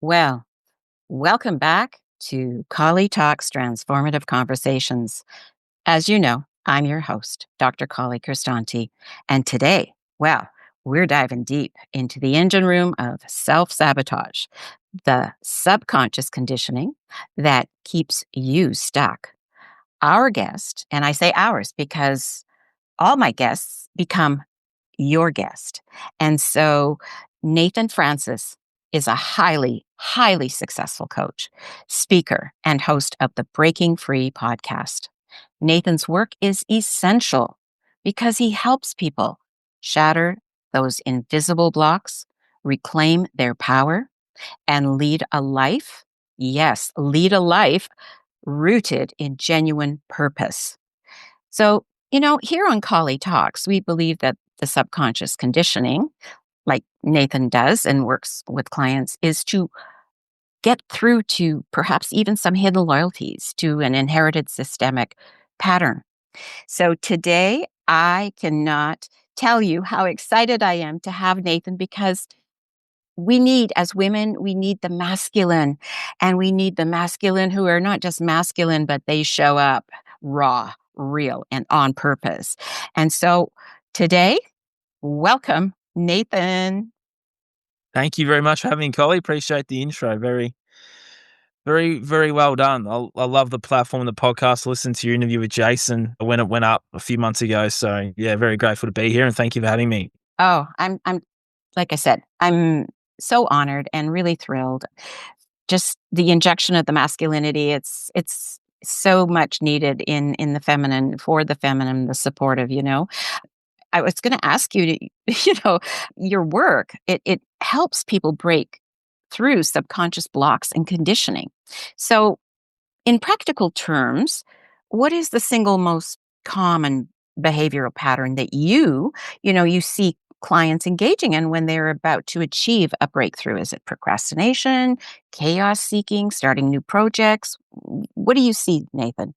Well, welcome back to Collitalks Transformative Conversations. As you know, I'm your host, Dr. Colli Christante. And today, we're diving deep into the engine room of self-sabotage, the subconscious conditioning that keeps you stuck. Our guest, and I say ours because all my guests become your guest. And so Nathan Francis is a highly successful coach, speaker, and host of the Breaking Free podcast. Nathan's work is essential because he helps people shatter those invisible blocks, reclaim their power, and lead a life, yes, lead a life rooted in genuine purpose. So, here on Collie Talks, we believe that the subconscious conditioning, like Nathan does and works with clients, is to get through to perhaps even some hidden loyalties to an inherited systemic pattern. So today, I cannot tell you how excited I am to have Nathan because as women, we need the masculine, and we need the masculine who are not just masculine, but they show up raw, real, and on purpose. And so today, welcome, Nathan. Thank you very much for having me, Collie. Appreciate the intro. Very, very, very well done. I love the platform, the podcast. Listen to your interview with Jason when it went up a few months ago. So yeah, very grateful to be here, and thank you for having me. Oh, I'm like I said, I'm so honored and really thrilled. Just the injection of the masculinity, it's so much needed in the feminine, for the feminine, the supportive. I was going to ask you to, your work, it helps people break through subconscious blocks and conditioning. So, in practical terms, what is the single most common behavioral pattern that you see clients engaging in when they're about to achieve a breakthrough? Is it procrastination, chaos seeking, starting new projects? What do you see, Nathan?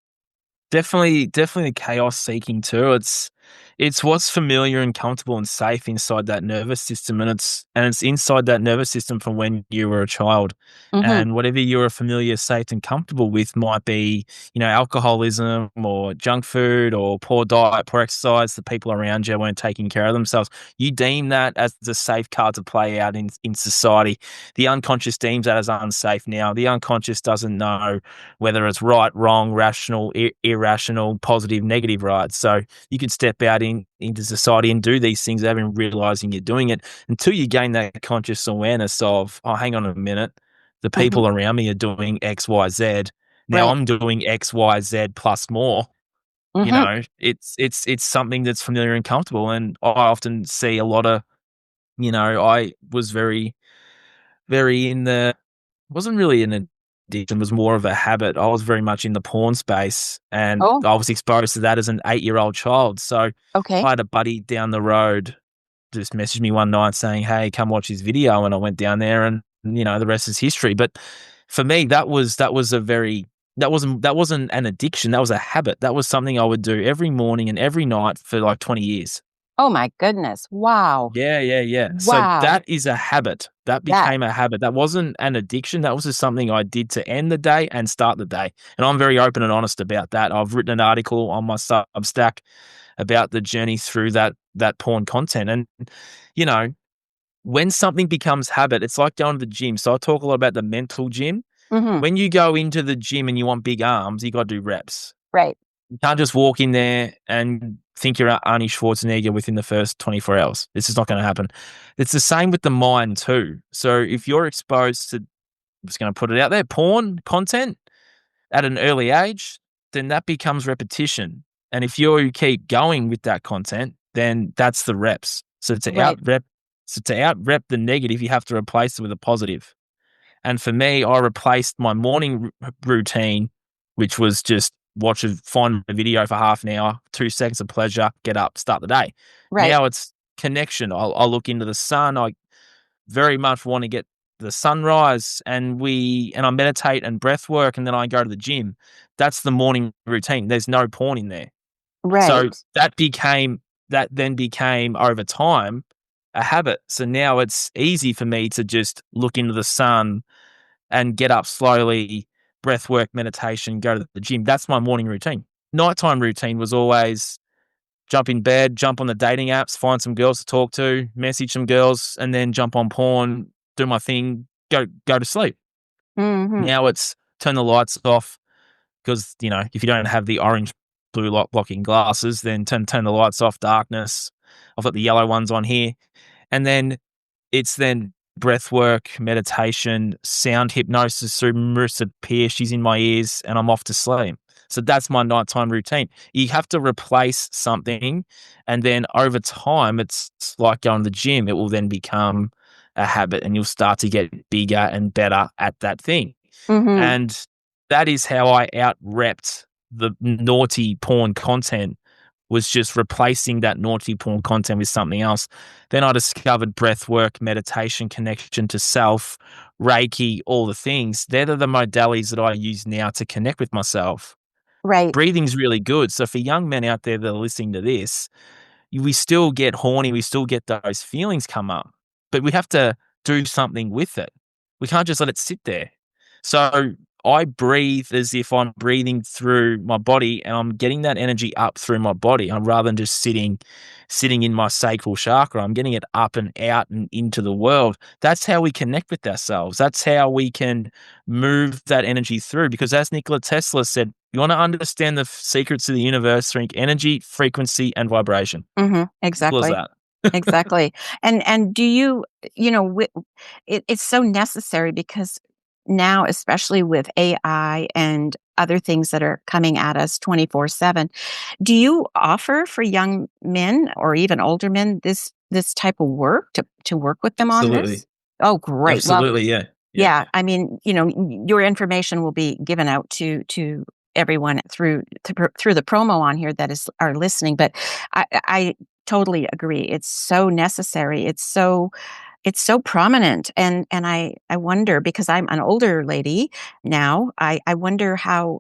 Definitely the chaos seeking too. It's what's familiar and comfortable and safe inside that nervous system, and it's inside that nervous system from when you were a child. Hmm. And whatever you're familiar, safe, and comfortable with might be, alcoholism or junk food or poor diet, poor exercise. The people around you weren't taking care of themselves. You deem that as a safe card to play out in society. The unconscious deems that as unsafe now. The unconscious doesn't know whether it's right, wrong, rational, irrational, positive, negative, right? So you can step out into society and do these things without even realizing you're doing it until you gain that conscious awareness of, oh, hang on a minute, the Hmm. people around me are doing X, Y, Z. Now Right. I'm doing X, Y, Z plus more. Hmm. It's something that's familiar and comfortable. And I often see a lot of, I was very, very in the wasn't really an addiction, it was more of a habit. I was very much in the porn space, and Oh, I was exposed to that as an 8-year-old child. So okay. I had a buddy down the road just messaged me one night saying, "Hey, come watch this video." And I went down there, and the rest is history. But for me, that wasn't an addiction. That was a habit. That was something I would do every morning and every night for like 20 years. Oh my goodness. Wow. Yeah, yeah, yeah. So Wow. that is a habit. That That became a habit. That wasn't an addiction. That was just something I did to end the day and start the day. And I'm very open and honest about that. I've written an article on my Substack about the journey through that porn content. And you know, when something becomes habit, it's like going to the gym. So I talk a lot about the mental gym. mhm, When you go into the gym and you want big arms, you got to do reps. right. You can't just walk in there and think you're Arnie Schwarzenegger within the first 24 hours. This is not going to happen. It's the same with the mind too. So if you're exposed to, I'm just going to put it out there, porn content at an early age, then that becomes repetition. And if you keep going with that content, then that's the reps. Right. So to out rep the negative, you have to replace it with a positive. And for me, I replaced my morning routine, which was just find a video for half an hour, 2 seconds of pleasure, get up, start the day. Right. Now it's connection. I'll look into the sun. I very much want to get the sunrise, and I meditate and breath work, and then I go to the gym. That's the morning routine. There's no porn in there. So Right. that then became over time a habit. So now it's easy for me to just look into the sun and get up slowly, breath work, meditation, go to the gym. That's my morning routine. Nighttime routine was always jump in bed, jump on the dating apps, find some girls to talk to, message some girls, and then jump on porn, do my thing, go to sleep. Mhm. Now it's turn the lights off because, if you don't have the orange blue light blocking glasses, then turn the lights off, darkness. I've got the yellow ones on here. And then breath work, meditation, sound hypnosis through Marissa Peer. She's in my ears and I'm off to sleep. So that's my nighttime routine. You have to replace something, and then over time, it's like going to the gym. It will then become a habit, and you'll start to get bigger and better at that thing. Mhm. And that is how I out-repped the naughty porn content, was just replacing that naughty porn content with something else. Then I discovered breath work, meditation, connection to self, Reiki, all the things. They're the modalities that I use now to connect with myself. Right. Breathing's really good. So for young men out there that are listening to this, we still get horny, we still get those feelings come up, but we have to do something with it. We can't just let it sit there. So I breathe as if I'm breathing through my body and I'm getting that energy up through my body. I'm rather than just sitting in my sacral chakra. I'm getting it up and out and into the world. That's how we connect with ourselves. That's how we can move that energy through. Because as Nikola Tesla said, you want to understand the secrets of the universe through energy, frequency, and vibration. Mhm. Simple as Exactly. that. Exactly. And do you, it's so necessary because now, especially with AI and other things that are coming at us 24/7, do you offer for young men or even older men this type of work to work with them on Absolutely. this? Oh, great. Well, Absolutely. Yeah. Yeah. yeah, I mean, your information will be given out to everyone through the promo on here that are listening, but I totally agree. It's so necessary. It's so prominent, and I wonder, because I'm an older lady now, I wonder how,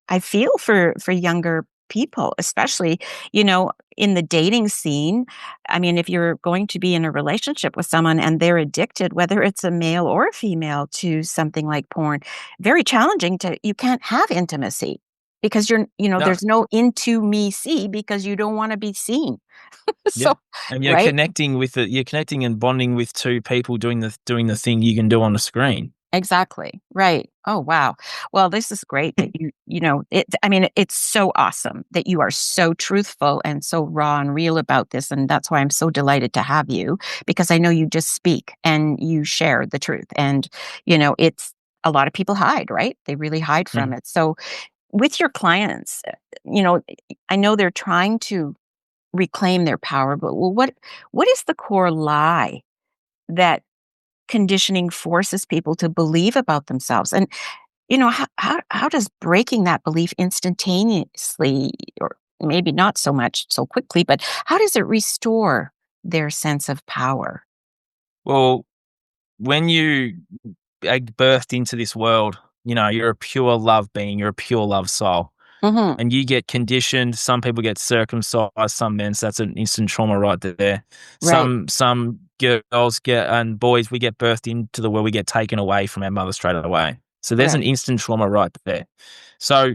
I feel for younger people, especially, in the dating scene. I mean, if you're going to be in a relationship with someone and they're addicted, whether it's a male or a female, to something like porn, very challenging you can't have intimacy because No. there's no into me see because you don't want to be seen. Yeah. So, And right? you're connecting and bonding with two people doing the thing you can do on the screen. Exactly. Right. Oh, wow. Well, this is great that I mean, it's so awesome that you are so truthful and so raw and real about this. And that's why I'm so delighted to have you, because I know you just speak and you share the truth. And, it's a lot of people hide, right? They really hide from Mm. it. So with your clients, you know, I know they're trying to reclaim their power, but what is the core lie that conditioning forces people to believe about themselves? And, how does breaking that belief instantaneously, or maybe not so much so quickly, but how does it restore their sense of power? Well, when you birthed into this world, you're a pure love being, you're a pure love soul. Mhm. And you get conditioned. Some people get circumcised, some men. So that's an instant trauma right there. Right. Some girls get and boys, we get birthed into the world, we get taken away from our mother straight away. So there's an Right. instant trauma right there. So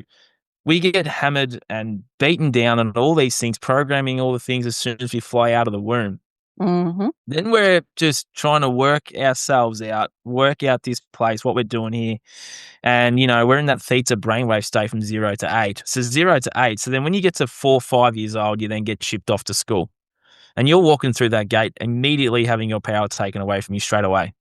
we get hammered and beaten down and all these things, programming all the things as soon as we fly out of the womb. Mhm. Then we're just trying to work ourselves out, work out this place, what we're doing here. And, we're in that theta brainwave state from 0 to 8. So 0 to 8. So then when you get to 4, 5 years old, you then get shipped off to school. And you're walking through that gate, immediately having your power taken away from you straight away,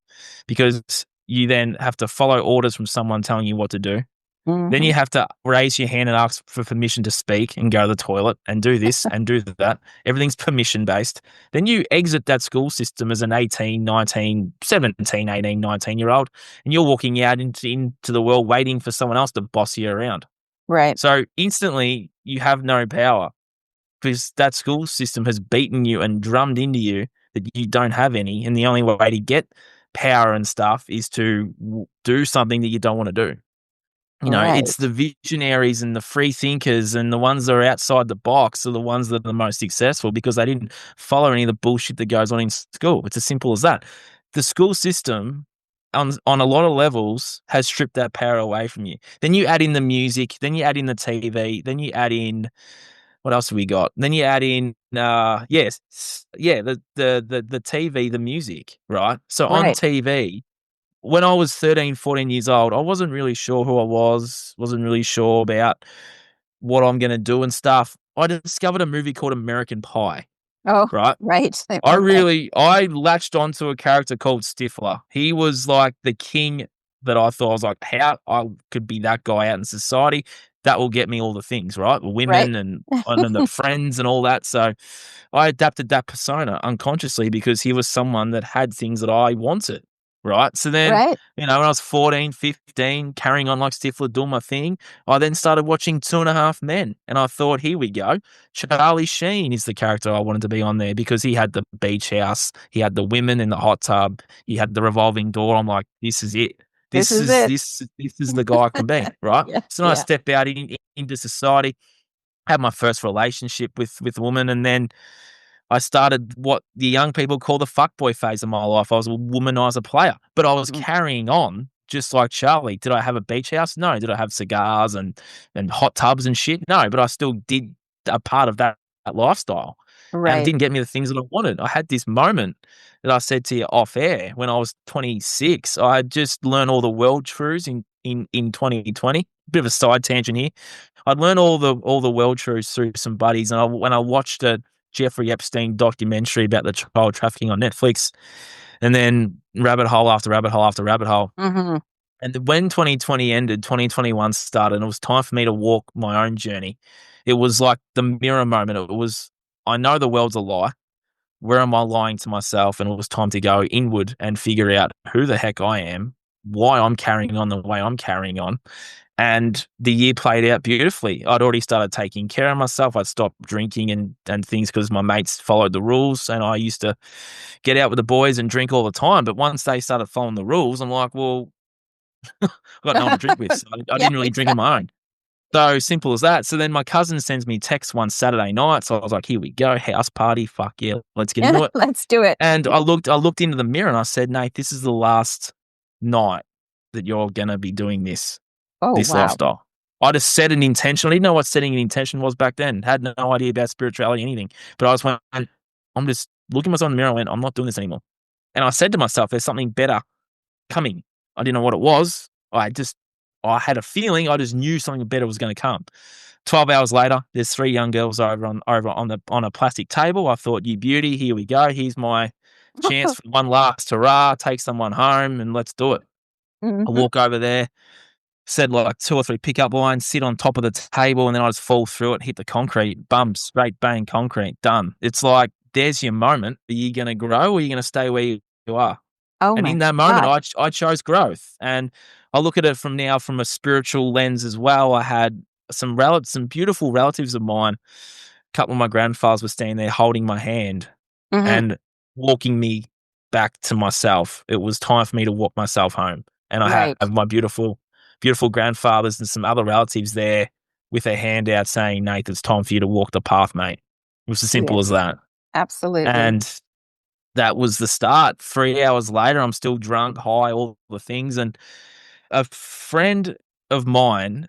because you then have to follow orders from someone telling you what to do. Then Mhm. you have to raise your hand and ask for permission to speak and go to the toilet and do this and do that. Everything's permission based. Then you exit that school system as an 18, 19, 17, 18, 19 year old, and you're walking out into the world waiting for someone else to boss you around. Right. So instantly you have no power because that school system has beaten you and drummed into you that you don't have any. And the only way to get power and stuff is to do something that you don't want to do. It's Right. the visionaries and the free thinkers and the ones that are outside the box are the ones that are the most successful because they didn't follow any of the bullshit that goes on in school. It's as simple as that. The school system on a lot of levels has stripped that power away from you. Then you add in the music, then you add in the TV, then you add in what else have we got? Then you add in the TV, the music, right? So on Right. TV, when I was 13, 14 years old, I wasn't really sure who I was, wasn't really sure about what I'm gonna do and stuff. I discovered a movie called American Pie, Oh, right? right. Okay. I latched onto a character called Stifler. He was like the king that I thought. I was like, how I could be that guy out in society. That will get me all the things, right? Right. Women and then the friends and all that. So I adapted that persona unconsciously because he was someone that had things that I wanted, right? So then, Right. when I was 14, 15, carrying on like Stifler, doing my thing, I then started watching Two and a Half Men. And I thought, here we go. Charlie Sheen is the character I wanted to be on there because he had the beach house, he had the women in the hot tub, he had the revolving door. I'm like, this is it. This This is is it. this is the guy I can be, right? Yeah. So then I Yeah. stepped out into society, had my first relationship with a woman, and then I started what the young people call the fuckboy phase of my life. I was a womanizer player, but I was Mm. carrying on just like Charlie. Did I have a beach house? No. Did I have cigars and hot tubs and shit? No, but I still did a part of that lifestyle, and it Right. didn't get me the things that I wanted. I had this moment that I said to you off air when I was 26. I had just learned all the world truths in 2020. Bit of a side tangent here. I'd learned all the world truths through some buddies, and when I watched a Jeffrey Epstein documentary about the child trafficking on Netflix, and then rabbit hole after rabbit hole after rabbit hole. Mhm. And when 2020 ended, 2021 started, and it was time for me to walk my own journey. It was like the mirror moment. It was, I know the world's a lie. Where am I lying to myself? And it was time to go inward and figure out who the heck I am, why I'm carrying on the way I'm carrying on. And the year played out beautifully. I'd already started taking care of myself. I'd stopped drinking and things because my mates followed the rules. And I used to get out with the boys and drink all the time. But once they started following the rules, I'm like, well, I've got no one to drink with. So I Yeah, didn't really drink on my exactly. own. So simple as that. So then my cousin sends me text one Saturday night. So I was like, here we go, house party. Fuck yeah, let's get into it. Let's do it. And I looked into the mirror and I said, Nate, this is the last night that you're gonna be doing Oh, this wow. lifestyle. I just set an intention. I didn't know what setting an intention was back then. Had no idea about spirituality, anything. But I just went, I'm just looking myself in the mirror and went, I'm not doing this anymore. And I said to myself, there's something better coming. I didn't know what it was. I had a feeling. I just knew something better was going to come. 12 hours later, there's three young girls over on a plastic table. I thought, you beauty, here we go. Here's my chance for one last hurrah, take someone home and let's do it. I Mhm. walk over there, said like two or three pickup lines, sit on top of the table, and then I just fall through it, hit the concrete, bum, straight bang, concrete, done. It's like, there's your moment. Are you going to grow or are you going to stay where you are? Oh And my in that moment, god. I chose growth. And I look at it from a spiritual lens as well. I had some beautiful relatives of mine. A couple of my grandfathers were standing there holding my hand Mhm. and walking me back to myself. It was time for me to walk myself home. And I Right. have my beautiful, beautiful grandfathers and some other relatives there with their hand out saying, Nate, it's time for you to walk the path, mate. It was as simple as Yes. that. Absolutely. And that was the start. 3 hours later, I'm still drunk, high, all the things. And a friend of mine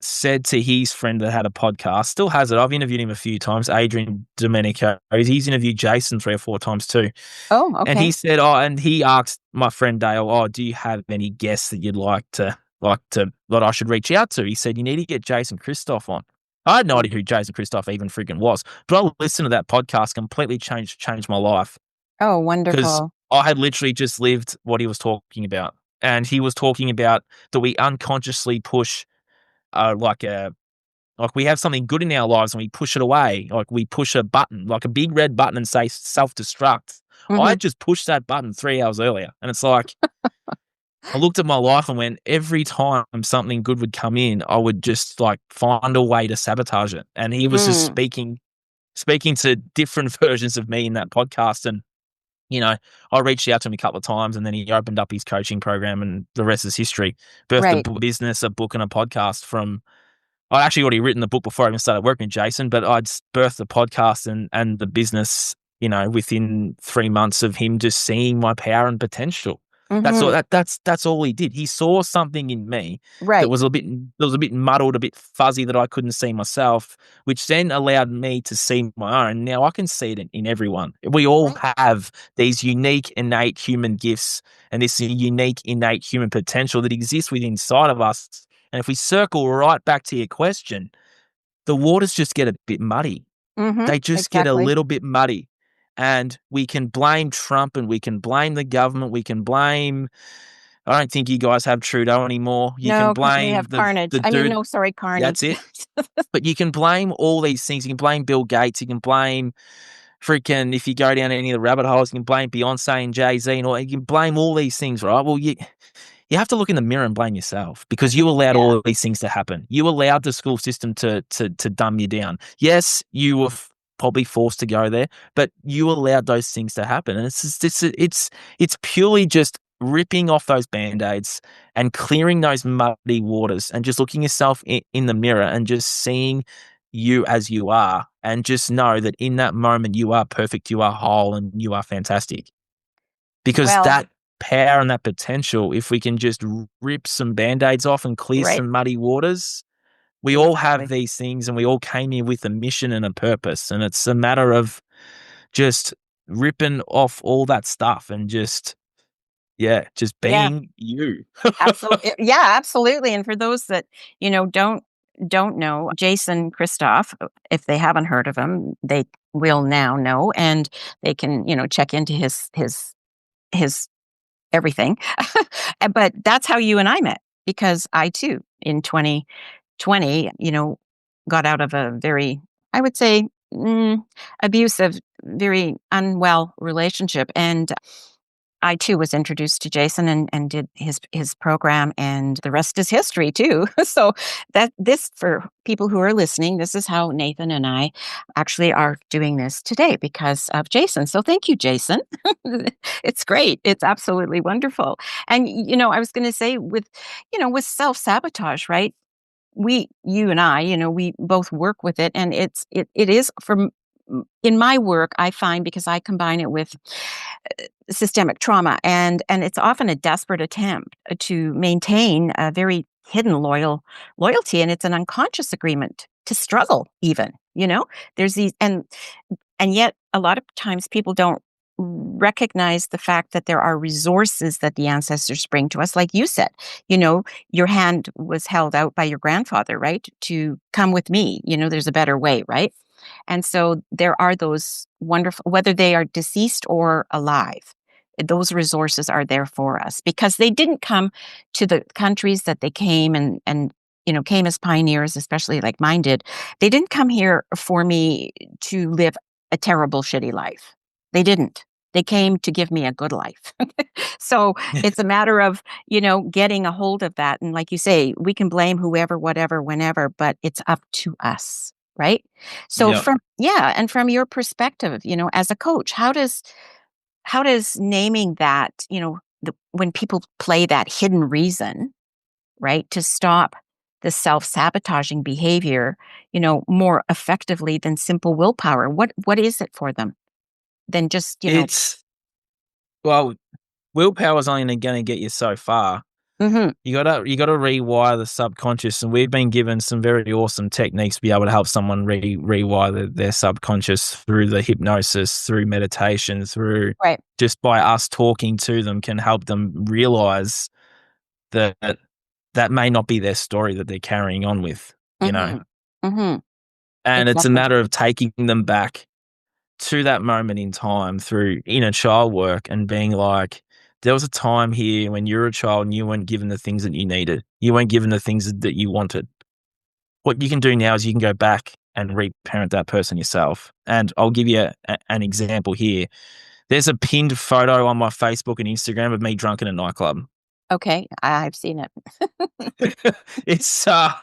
said to his friend that had a podcast, still has it. I've interviewed him a few times, Adrian Domenico. He's interviewed Jason 3 or 4 times too. Oh, And okay. he said, and he asked my friend Dale, do you have any guests that you'd like to that I should reach out to? He said, you need to get Jason Christoph on. I had no Mm. idea who Jason Christoph even freaking was, but I listened to that podcast, completely changed my life Oh, because wonderful. I had literally just lived what he was talking about. And he was talking about that we unconsciously push like we have something good in our lives and we push it away. Like we push a button, like a big red button and say self-destruct. I Mhm. had just pushed that button 3 hours earlier. And it's like I looked at my life and went, every time something good would come in, I would just like find a way to sabotage it. And he was just Mm. speaking to different versions of me in that podcast. And I reached out to him a couple of times and then he opened up his coaching program and the rest is history. Birthed a Right. business, a book and a podcast I'd actually already written the book before I even started working with Jason, but I'd birthed the podcast and the business, within 3 months of him just seeing my power and potential. Mhm. That's all he did. He saw something in me Right. that was a bit muddled, a bit fuzzy that I couldn't see myself, which then allowed me to see my own. Now I can see it in everyone. We all Right. have these unique, innate human gifts and this unique, innate human potential that exists within inside of us. And if we circle right back to your question, the waters just get a bit muddy. Mhm. They just get a Exactly. little bit muddy. And we can blame Trump and we can blame the government. We can blame, I don't think you guys have Trudeau anymore. You can No, because we blame have carnage. the I mean, dude. no, sorry, Carney. That's it. But you can blame all these things. You can blame Bill Gates. You can blame freaking, if you go down any of the rabbit holes, you can blame Beyonce and Jay-Z and all. You can blame all these things, right? Well, you have to look in the mirror and blame yourself because you allowed Yeah. all of these things to happen. You allowed the school system to dumb you down. Yes, you were probably forced to go there, but you allowed those things to happen. And it's purely just ripping off those band-aids and clearing those muddy waters and just looking yourself in the mirror and just seeing you as you are and just know that in that moment you are perfect, you are whole, and you are fantastic. Because Well, that power and that potential, if we can just rip some band-aids off and clear right. some muddy waters, we all have Exactly. these things and we all came here with a mission and a purpose. And it's a matter of just ripping off all that stuff and just, yeah, just Yeah. being you. Absolutely. Yeah, absolutely. And for those that, don't know Jason Christoph, if they haven't heard of him, they will now know, and they can, check into his everything. But that's how you and I met, because I too in 2020, got out of a very, I would say, abusive, very unwell relationship, and I too was introduced to Jason, and did his program, and the rest is history too. So that this for people who are listening, this is how Nathan and I actually are doing this today because of Jason. So thank you, Jason. It's great. It's absolutely wonderful. And I was going to say with self-sabotage, right? You and I, we both work with it, and it is from in my work, I find, because I combine it with systemic trauma, and it's often a desperate attempt to maintain a very hidden loyalty, and it's an unconscious agreement to struggle even, there's these, and yet a lot of times people don't recognize the fact that there are resources that the ancestors bring to us, like you said, you know your hand was held out by your grandfather, right, to come with me, there's a better way, right? And so there are those wonderful, whether they are deceased or alive, those resources are there for us because they didn't come to the countries that they came, and came as pioneers, especially like mine did. They didn't come here for me to live a terrible, shitty life. They didn't. They came to give me a good life. So it's a matter of, getting a hold of that. And like you say, we can blame whoever, whatever, whenever, but it's up to us. Right. So Yeah. yeah. And from your perspective, as a coach, how does naming that, when people play that hidden reason, right, to stop the self-sabotaging behavior, more effectively than simple willpower? What is it for them? Than just, It's, well, willpower's only gonna get you so far. mhm, You gotta rewire the subconscious, and we've been given some very awesome techniques to be able to help someone rewire their subconscious through the hypnosis, through meditation, through right. just by us talking to them can help them realize that that may not be their story that they're carrying on with, you know? Mhm, mhm, And it's a exactly. matter of taking them back to that moment in time through inner child work and being like, there was a time here when you were a child and you weren't given the things that you needed. You weren't given the things that you wanted. What you can do now is you can go back and reparent that person yourself. And I'll give you an example here. There's a pinned photo on my Facebook and Instagram of me drunk in a nightclub. Okay, I've seen it. It's Yeah,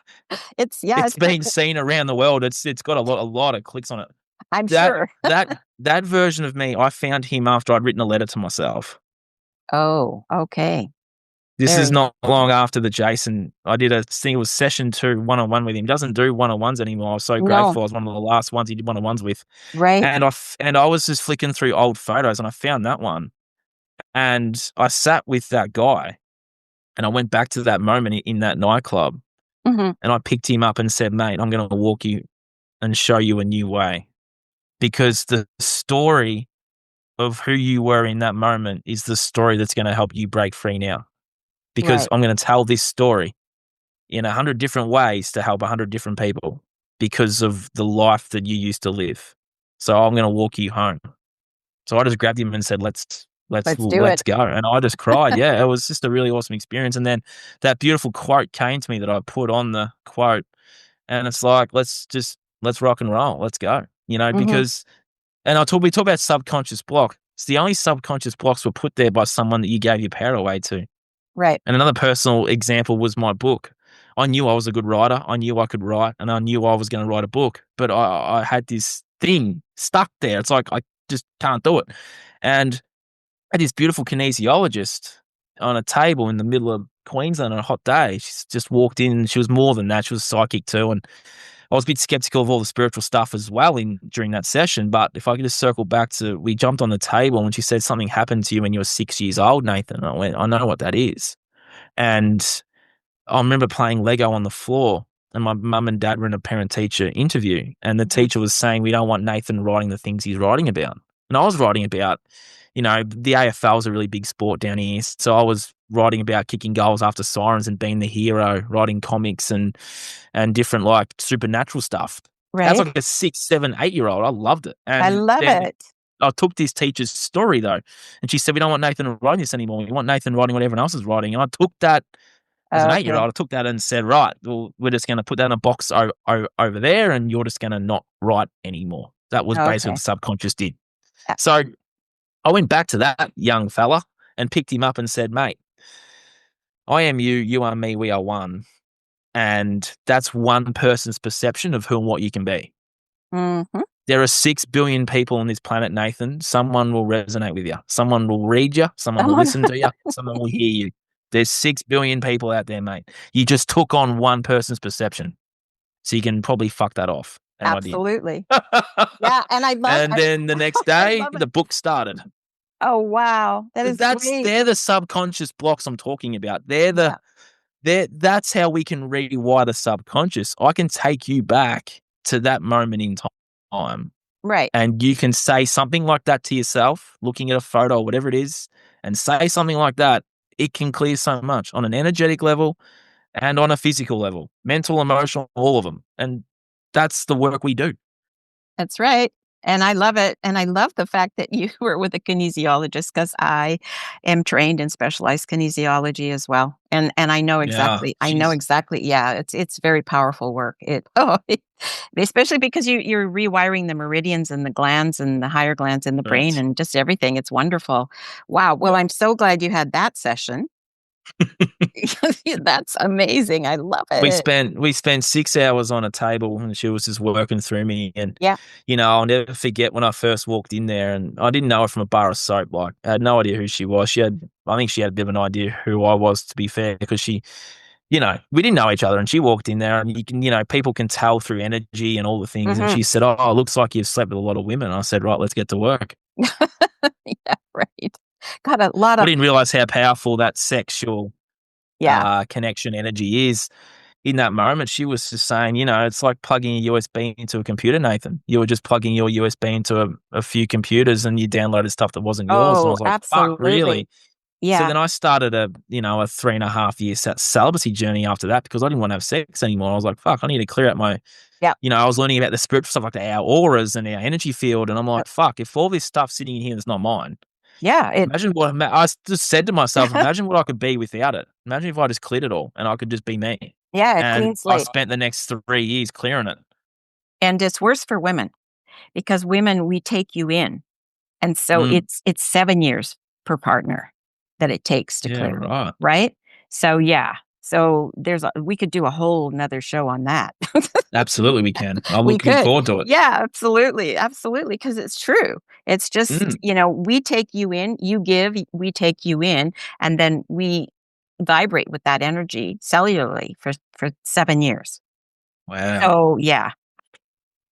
it's it's quite been seen around the world. It's got a lot of clicks on it. I'm That sure. that version of me, I found him after I'd written a letter to myself. Oh, okay. This is Very not long after the Jason. I did a thing. It was session 2, one-on-one with him. Doesn't do one-on-ones anymore. I was so no, grateful. I was one of the last ones he did one-on-ones with, right? and I was just flicking through old photos, and I found that one, And I sat with that guy and I went back to that moment in that nightclub Mhm. and I picked him up and said, mate, I'm going to walk you and show you a new way, because the story of who you were in that moment is the story that's going to help you break free now. Because Right. I'm going to tell this story in 100 different ways to help 100 different people because of the life that you used to live. So I'm going to walk you home. So I just grabbed him and said, Let's do it. let's go. And I just cried. Yeah, it was just a really awesome experience. And then that beautiful quote came to me that I put on the quote, and it's like, let's rock and roll. Let's go. Mhm. Because we talk about subconscious block. It's the only subconscious blocks were put there by someone that you gave your power away to. Right. And another personal example was my book. I knew I was a good writer. I knew I could write, and I knew I was going to write a book. But I had this thing stuck there. It's like I just can't do it. And I had this beautiful kinesiologist on a table in the middle of Queensland on a hot day. She's just walked in. She was more than that. She was psychic too. And I was a bit skeptical of all the spiritual stuff as well during that session. But if I could just circle back to, we jumped on the table and she said something happened to you when you were 6 years old, Nathan. And I went, I know what that is. And I remember playing Lego on the floor, and my mum and dad were in a parent-teacher interview, and the Mhm. teacher was saying, we don't want Nathan writing the things he's writing about. And I was writing about, the AFL is a really big sport down here. So I was writing about kicking goals after sirens and being the hero, writing comics and different like supernatural stuff. As Right. like a 6, 7, 8-year-old, I loved it. I And love then it. I took this teacher's story though, and she said, we don't want Nathan writing this anymore. We want Nathan writing what everyone else is writing. And I took that as an Okay. 8-year-old, I took that and said, right, well, we're just going to put that in a box over there, and you're just going to not write anymore. That was basically what Okay. the subconscious did. Uh, So I went back to that young fella and picked him up and said, mate, I am you, you are me, we are one. And that's one person's perception of who and what you can be. Mhm. There are 6 billion people on this planet, Nathan. Someone will resonate with you. Someone will read you. Someone will Someone listen to you. Someone will hear you. There's 6 billion people out there, mate. You just took on one person's perception. So you can probably fuck that off. And I did. Absolutely. Yeah, and And then the next I day, love it. the book started. Oh, wow. That is great. They're the subconscious blocks I'm talking about. Yeah. That's how we can rewire the subconscious. I can take you back to that moment in time, Right. and you can say something like that to yourself, looking at a photo or whatever it is, and say something like that. It can clear so much on an energetic level and on a physical level, mental, emotional, all of them. And that's the work we do. That's right. And I love it. And I love the fact that you were with a kinesiologist because I am trained in specialized kinesiology as well. And Yeah. I know Jeez. exactly. Yeah, it's very powerful work. Especially because you're rewiring the meridians and the glands and the higher glands in the brain Correct. and just everything. It's wonderful. Wow. Well, Yep. I'm so glad you had that session. That's amazing. I love it. We spent 6 hours on a table and she was just working through me. And, Yeah. I'll never forget when I first walked in there and I didn't know her from a bar of soap. Like, I had no idea who she was. I think she had a bit of an idea who I was, to be fair, because we didn't know each other, and she walked in there and people can tell through energy and all the things. And Hmm. she said, oh, it looks like you've slept with a lot of women. I said, right, let's get to work. Yeah. Right. Got a lot I of, didn't realize how powerful that sexual yeah. connection energy is. In that moment, she was just saying, it's like plugging a USB into a computer, Nathan. You were just plugging your USB into a few computers and you downloaded stuff that wasn't yours. And I Oh, was like, fuck, absolutely. really? So Yeah. then I started a 3.5 year celibacy journey after that because I didn't want to have sex anymore. I was like, fuck, I need to clear out my, Yeah. I was learning about the spiritual stuff like our auras and our energy field. And I'm like, fuck, if all this stuff sitting in here that's not mine, Yeah, imagine what I just said to myself, imagine what I could be without it. Imagine if I just cleared it all and I could just be me. yeah, a And clean I slate. spent the next 3 years clearing it. And it's worse for women because women, we take you in. And so Mm. it's 7 years per partner that it takes to Yeah, clear, right. right? So, yeah. So we could do a whole 'nother show on that. Absolutely, we can. I'm We looking could. forward to it. Yeah, absolutely, absolutely. Because it's true. It's just, Mm. we take you in, you give, we take you in, and then we vibrate with that energy cellularly for 7 years. Wow. So, yeah.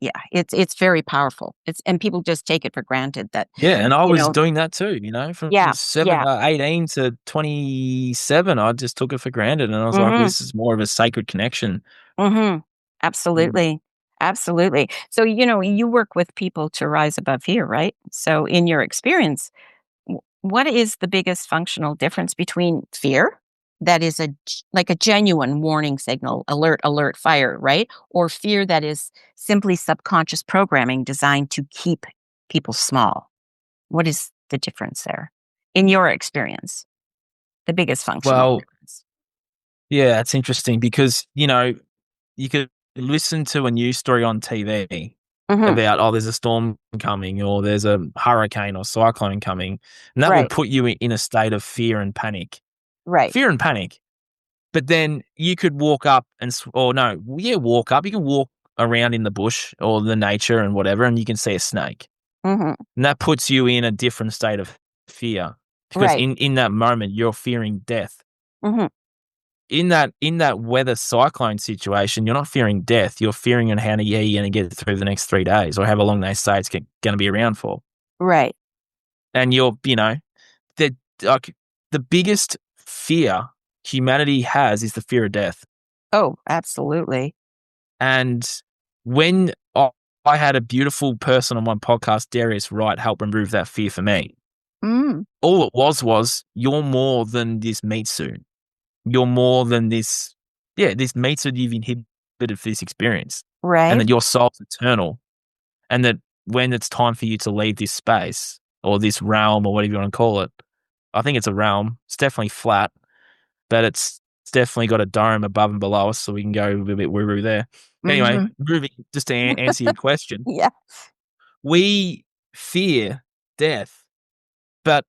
yeah, it's very powerful. And people just take it for granted that, Yeah, and I you was know. doing that too, from Yeah, yeah. 18 to 27, I just took it for granted, and I was like, Mhm. "This is more of a sacred connection." Mhm. Mm. Absolutely. Absolutely. So, you work with people to rise above fear, right? So in your experience, what is the biggest functional difference between fear that is like a genuine warning signal, alert, alert, fire, right? Or fear that is simply subconscious programming designed to keep people small? What is the difference there in your experience? The biggest functional Well, difference. yeah, it's interesting because, you could listen to a news story on TV Mhm. about, "Oh, there's a storm coming," or "There's a hurricane or cyclone coming," and that will Right. put you in a state of fear and panic. Right. Fear and panic. But then you could walk up and or no, yeah, walk up. You can walk around in the bush or the nature and whatever, and you can see a snake. Mhm. And that puts you in a different state of fear because Right. in that moment, you're fearing death. Mhm. In that weather cyclone situation, you're not fearing death. You're fearing on how you're gonna get through the next 3 days or however long they say it's gonna be around for. Right. And the like, the biggest fear humanity has is the fear of death. Oh, absolutely. And when I had a beautiful person on my podcast, Darius Wright, help remove that fear for me. Mm. All it was you're more than this meat suit. You're more than this meat suit you've inhibited for this experience. And Right. that your soul's eternal. And that when it's time for you to leave this space or this realm or whatever you want to call it, I think it's a realm. It's definitely flat, but it's definitely got a dome above and below us, so we can go a bit woo-woo there. Anyway, Mhm. moving just to answer your question, Yeah, we fear death, but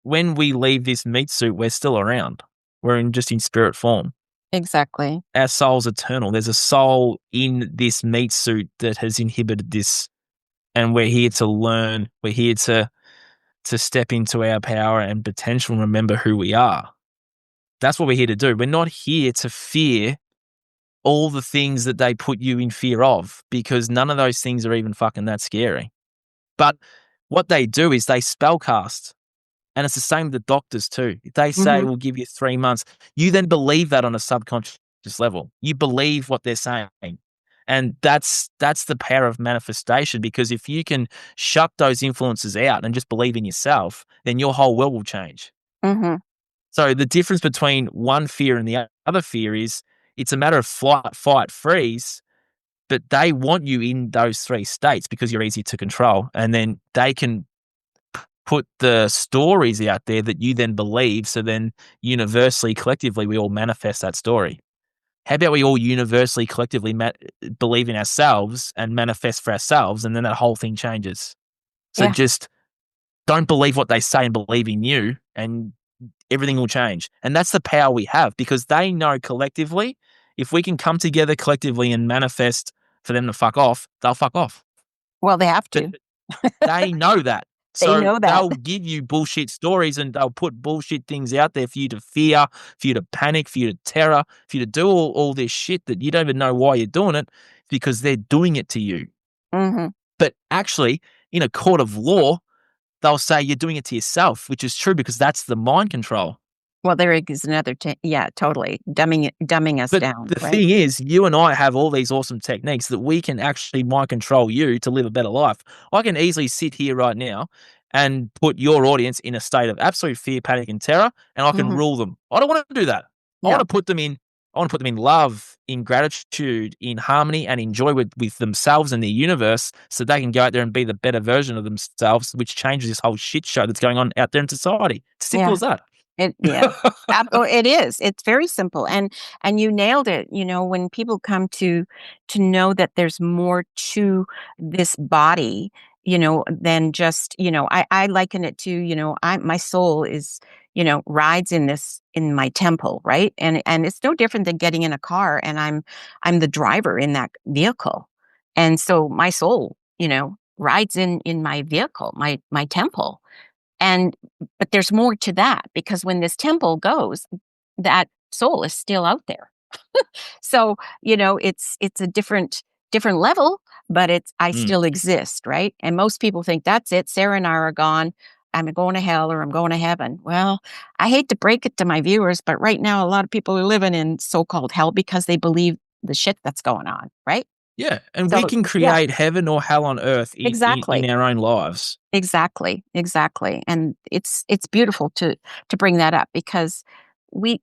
when we leave this meat suit, we're still around. We're in spirit form. exactly. Our soul's eternal. There's a soul in this meat suit that has inhibited this, and we're here to learn. We're here to step into our power and potential and remember who we are. That's what we're here to do. We're not here to fear all the things that they put you in fear of because none of those things are even fucking that scary. But what they do is they spellcast. And it's the same with the doctors too. If they say Mhm. we'll give you 3 months, you then believe that on a subconscious level. You believe what they're saying. And that's the power of manifestation because if you can shut those influences out and just believe in yourself, then your whole world will change. Mhm. So the difference between one fear and the other fear is it's a matter of flight, fight, freeze, but they want you in those 3 states because you're easy to control. And then they can put the stories out there that you then believe. So then universally, collectively, we all manifest that story. How about we all universally, collectively believe in ourselves and manifest for ourselves, and then that whole thing changes. So Yeah. just don't believe what they say and believe in you, and everything will change. And that's the power we have because they know collectively, if we can come together collectively and manifest for them to fuck off, they'll fuck off. Well, they have But to. they know that. They So know that. they'll give you bullshit stories and they'll put bullshit things out there for you to fear, for you to panic, for you to terror, for you to do all this shit that you don't even know why you're doing it because they're doing it to you. Mhm. But actually, in a court of law, they'll say you're doing it to yourself, which is true because that's the mind control. Well, there is another yeah, totally. Dumbing us But down, the right? thing is, you and I have all these awesome techniques that we can actually mind control you to live a better life. I can easily sit here right now and put your audience in a state of absolute fear, panic, and terror, and I can Mhm. rule them. I don't want to do that. I want No. to put them in. I want to put them in love, in gratitude, in harmony, and in joy with themselves and the universe, so they can go out there and be the better version of themselves, which changes this whole shit show that's going on out there in society. It's simple Yeah. as that. Yeah. It is. It's very simple, and you nailed it. When people come to know that there's more to this body, than just, I liken it to, I my soul is, rides in my temple, right? And it's no different than getting in a car and I'm the driver in that vehicle. And so my soul, rides in my vehicle, my temple. And but there's more to that because when this temple goes, that soul is still out there. So, it's a different level, but I Mm. still exist, right? And most people think that's it. Sarah and I are gone. I'm going to hell or I'm going to heaven. Well, I hate to break it to my viewers, but right now a lot of people are living in so-called hell because they believe the shit that's going on, right? Yeah, and we So, can yeah, create heaven or hell on earth in exactly. our own lives. Exactly, exactly. And it's beautiful to bring that up because we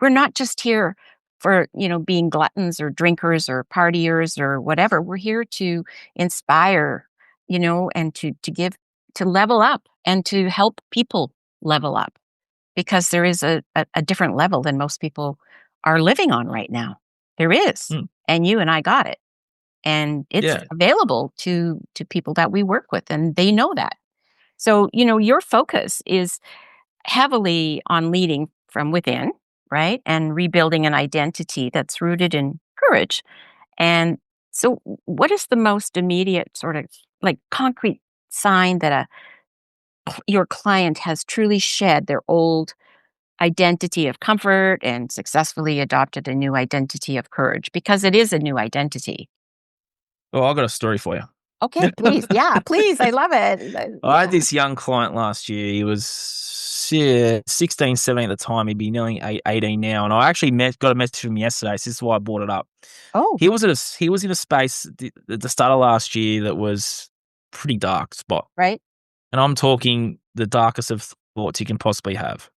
we're not just here for, being gluttons or drinkers or partiers or whatever. We're here to inspire, and to give, to level up and to help people level up because there is a different level than most people are living on right now. There is. Mm, And you and I got it. And it's yeah. available to people that we work with and they know that. So, your focus is heavily on leading from within, right? And rebuilding an identity that's rooted in courage. And so, what is the most immediate sort of like concrete sign that your client has truly shed their old identity of comfort and successfully adopted a new identity of courage? Because it is a new identity. Well, I've got a story for Okay, you. please. Yeah, please. I love it. I had Yeah. this young client last year. He was, yeah, 16, 17 at the time. He'd be nearly 18 now. And I actually got a message from him yesterday. So this is why I brought it up. Oh, He was in a space at the start of last year that was pretty dark spot. right. And I'm talking the darkest of thoughts you can possibly have.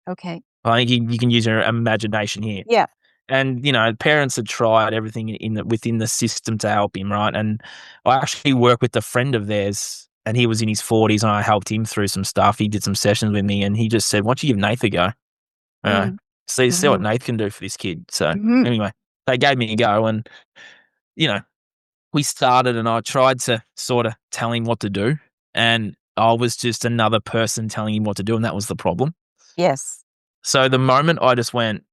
Okay. I think you can use your imagination here. Yeah. And, parents had tried everything within the system to help him, right? And I actually worked with a friend of theirs, and he was in his 40s, and I helped him through some stuff. He did some sessions with me, and he just said, "Why don't you give Nath a go? Uh, Mm. see what Mhm. Nath can do for this kid." So Mhm. anyway, they gave me a go, and you know, we started, and I tried to sort of tell him what to do, and I was just another person telling him what to do, and that was the problem. Yes. So the moment I just went,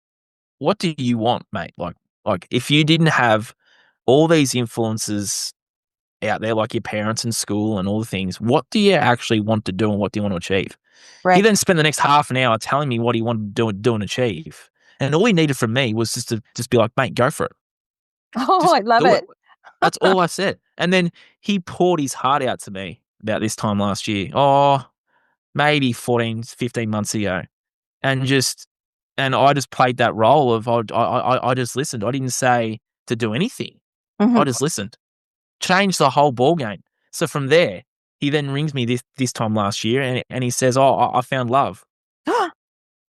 "What do you want, mate?" Like if you didn't have all these influences out there, like your parents and school and all the things, what do you actually want to do and what do you want to achieve? He Right. then spent the next half an hour telling me what he wanted to do and achieve. And all he needed from me was just to just be like, mate, go for it. Oh, Just I love do it. it. That's all I said. And then he poured his heart out to me about this time last year. Oh, maybe 14, 15 months ago. And I just played that role of I just listened. I didn't say to do anything. I Mhm. just listened. Changed the whole ball game. So from there, he then rings me this time last year and he says, "Oh, I found love."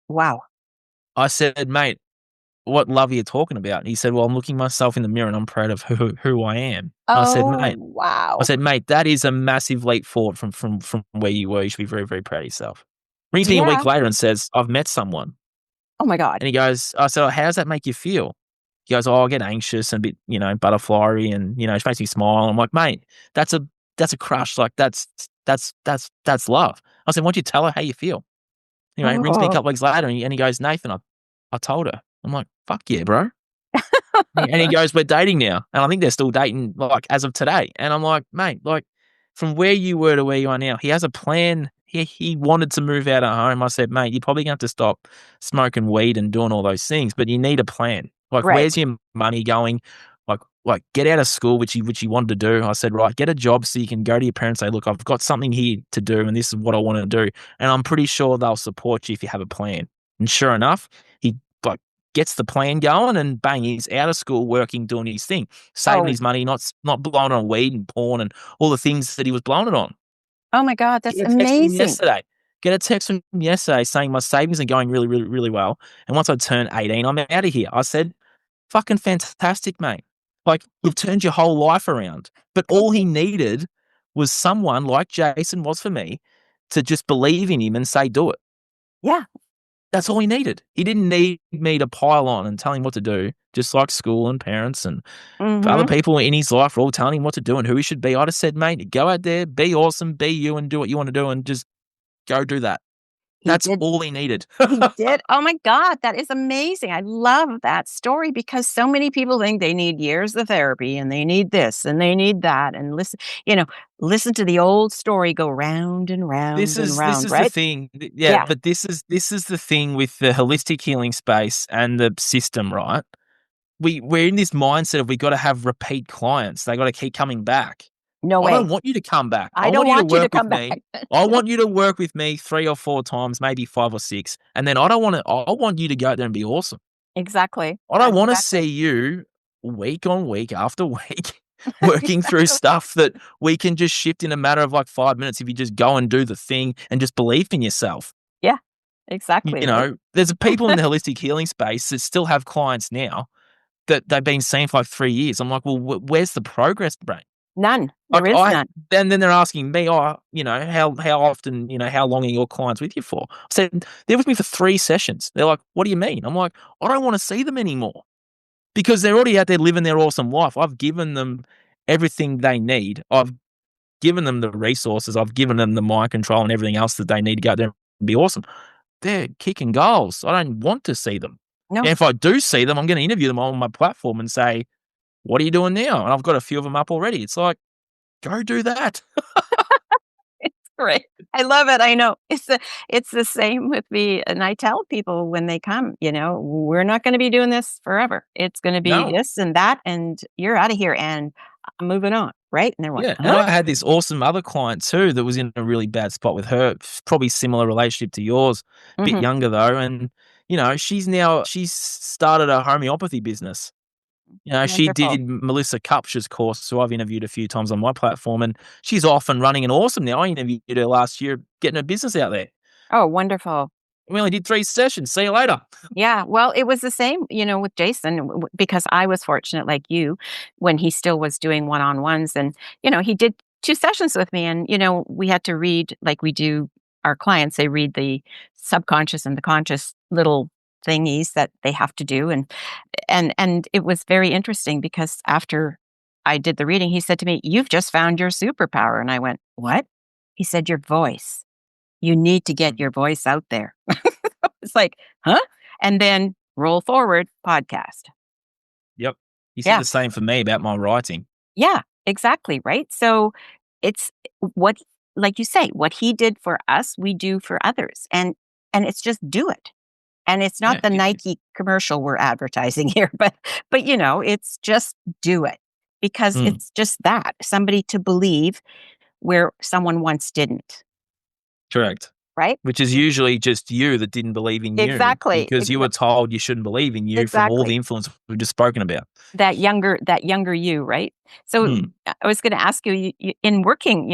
Wow. I said, "Mate, what love are you talking about?" He said, "Well, I'm looking myself in the mirror and I'm proud of who I am." Oh, I wow. said, "Mate, that is a massive leap forward from where you were. You should be very, very proud of yourself." Rings me a week Yeah. later and says, "I've met someone." Oh my god. And he goes, I said, "How does that make you feel?" He goes, "Oh, I get anxious and a bit, butterfly and, it makes me smile." I'm like, "Mate, that's a crush. Like that's love." I said, "Why don't you tell her how you feel?" Anyway, he rings me a Oh. couple weeks later and he goes, "Nathan, I told her." I'm like, "Fuck yeah, bro." And he goes, "We're dating now." And I think they're still dating, like, as of today. And I'm like, "Mate, like, from where you were to where you are now, he has a plan." He wanted to move out of home. I said, "Mate, you're probably gonna have to stop smoking weed and doing all those things, but you need a plan. Like, Right. where's your money going? Like, get out of school," which he wanted to do. I said, "Right, get a job so you can go to your parents and say, 'Look, I've got something here to do, and this is what I wanna do, and I'm pretty sure they'll support you if you have a plan.'" And sure enough, he, like, gets the plan going and bang, he's out of school working, doing his thing, saving Oh. his money, not blowing it on weed and porn and all the things that he was blowing it on. Oh my god, that's Get a text from him amazing. yesterday. Get a text from him yesterday saying, "My savings are going really, really, really well, and once I turn 18, I'm out of here." I said, "Fucking fantastic, mate. Like, you've turned your whole life around." But all he needed was someone like Jason was for me to just believe in him and say, "Do it." Yeah. That's all he needed. He didn't need me to pile on and tell him what to do, just like school and parents and other Mhm. people in his life were all telling him what to do and who he should be. I just said, "Mate, go out there, be awesome, be you, and do what you want to do, and just go do that." He That's did. all he needed. He did. Oh my god, that is amazing. I love that story because so many people think they need years of therapy and they need this and they need that and you know, listen to the old story go round and This round and is this round, is the right? thing. Yeah, Yeah. but this is the thing with the holistic healing space and the system, right? we're in this mindset of we got to have repeat clients. They got to keep coming back. No I don't way. want you to come back. I I don't want you to want you to work with come back. me. I want you to work with me 3 or 4 times, maybe 5 or 6, and then I want you to go out there and be awesome. Exactly. I don't wanna see Exactly. you week on week after week working through Exactly. stuff that we can just shift in a matter of, like, 5 minutes if you just go and do the thing and just believe in yourself. Yeah, exactly, You right? know, there's people in the holistic healing space that still have clients now that they've been seeing for, like, 3 years. I'm like, "Well, where's the progress, brain?" None. There Like, is I none. then they're asking me, "Oh, how often, how long are your clients with you for?" I said, "They're with me for 3 sessions." They're like, "What do you mean?" I'm like, "I don't wanna see them anymore." Because they're already out there living their awesome life. I've given them everything they need. I've given them the resources. I've given them the mind control and everything else that they need to go out there and be awesome. They're kicking goals. I don't want to see them. No. And if I do see them, I'm going to interview them on my platform and say, "What are you doing now?" And I've got a few of them up already. It's like, go do that. It's great. I love it. I know. It's the same with me, and I tell people when they come, "We're not gonna be doing this forever. It's gonna be No. this and that, and you're out of here, and I'm moving on." Right? And they're like, Yeah. And "Huh?" I had this awesome other client too that was in a really bad spot with her, probably similar relationship to yours, bit Mhm. younger though. And, she's started a homeopathy business. She Wonderful. did Melissa Kupch's course, who I've interviewed a few times on my platform, and she's off and running and awesome now. I interviewed her last year, getting her business out there. Oh, wonderful. We only did 3 sessions. See you later. Yeah, well, it was the same, with Jason because I was fortunate like you when he still was doing one-on-ones and, he did 2 sessions with me and, we had to read like we do our clients, they read the subconscious and the conscious little thingies that they have to do and it was very interesting because after I did the reading, he said to me, "You've just found your superpower." And I went, "What?" He said, "Your voice. You need to get Mhm. your voice out there." It's like, "Huh?" And then roll forward, podcast. Yep. He said Yeah. the same for me about my writing. Yeah, exactly, right? So it's what like you say, what he did for us, we do for others. And it's just do it. And it's not Yeah. the Nike commercial we're advertising here, but it's just do it. Because Mm. it's just that, somebody to believe where someone once didn't, Correct. right? Which is usually just you that didn't believe in you Exactly, because you were told you shouldn't believe in you from all the exactly. influence we've just spoken about. That younger you, right? So Mm. I was going to ask you, in working,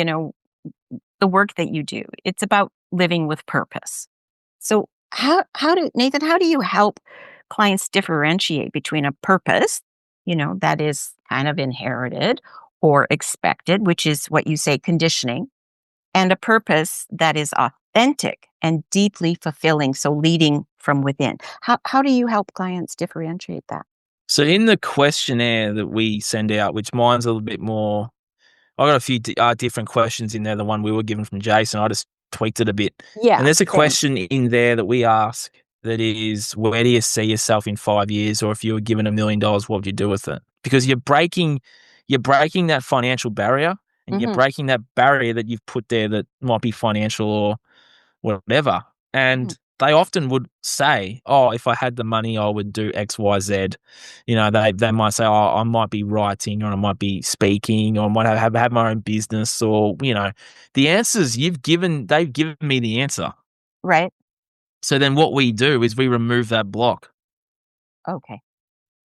the work that you do, it's about living with purpose. So how do you help clients differentiate between a purpose, that is kind of inherited or expected, which is what you say conditioning, and a purpose that is authentic and deeply fulfilling, so leading from within. How do you help clients differentiate that? So in the questionnaire that we send out, which mine's a little bit more, I got a few different questions in there. The one we were given from Jason, I just tweaked it a bit. And Yeah, there's a same. question in there that we ask that is, where do you see yourself in 5 years? Or if you were given $1 million, what would you do with it? Because you're breaking that financial barrier, and you're Hmm. breaking that barrier that you've put there that might be financial or whatever. Hmm. And they often would say, "Oh, if I had the money, I would do X, Y, Z." They might say, "Oh, I might be writing, or I might be speaking, or I might have my own business," or the answers they've given me the answer. Right. So then what we do is we remove that block. Okay.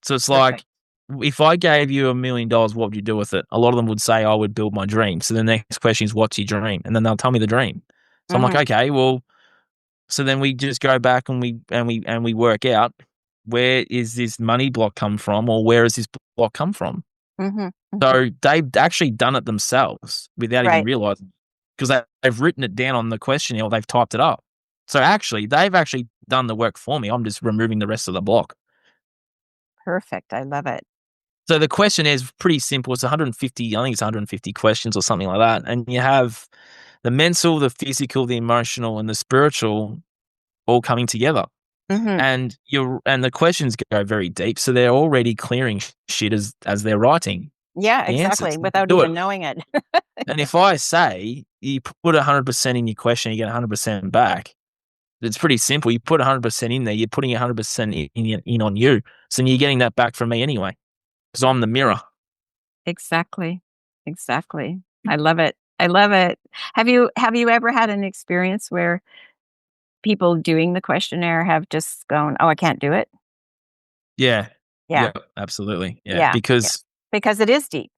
So it's Perfect. like, if I gave you $1 million, what would you do with it? A lot of them would say, "I would build my dream." So the next question is, "What's your dream?" And then they'll tell me the dream. So I'm like, Hmm. "Okay, well." So then we just go back and we work out, where is this money block come from, or where has this block come from? Hmm. Hmm. So they've actually done it themselves without even Right. realizing, because they've written it down on the questionnaire, or they've typed it up. So actually, they've actually done the work for me. I'm just removing the rest of the block. Perfect. I love it. So the questionnaire is pretty simple. It's 150, I think it's 150 questions or something like that. And you have the mental, the physical, the emotional, and the spiritual all coming together. Hmm. And the questions go very deep, so they're already clearing shit as they're writing Yeah, the answers. exactly. Without Do it. even knowing it. And if I say you put 100% in your question, you get 100% back, It's pretty simple. You put 100% in there, you're putting 100% in on you. So you're getting that back from me anyway, because I'm the mirror. Exactly. Exactly. I love it. I love it. Have you ever had an experience where people doing the questionnaire have just gone, "Oh, I can't do it"? Yeah. Yeah. Yeah, absolutely. Yeah, Yeah. Yeah. because Because it is deep.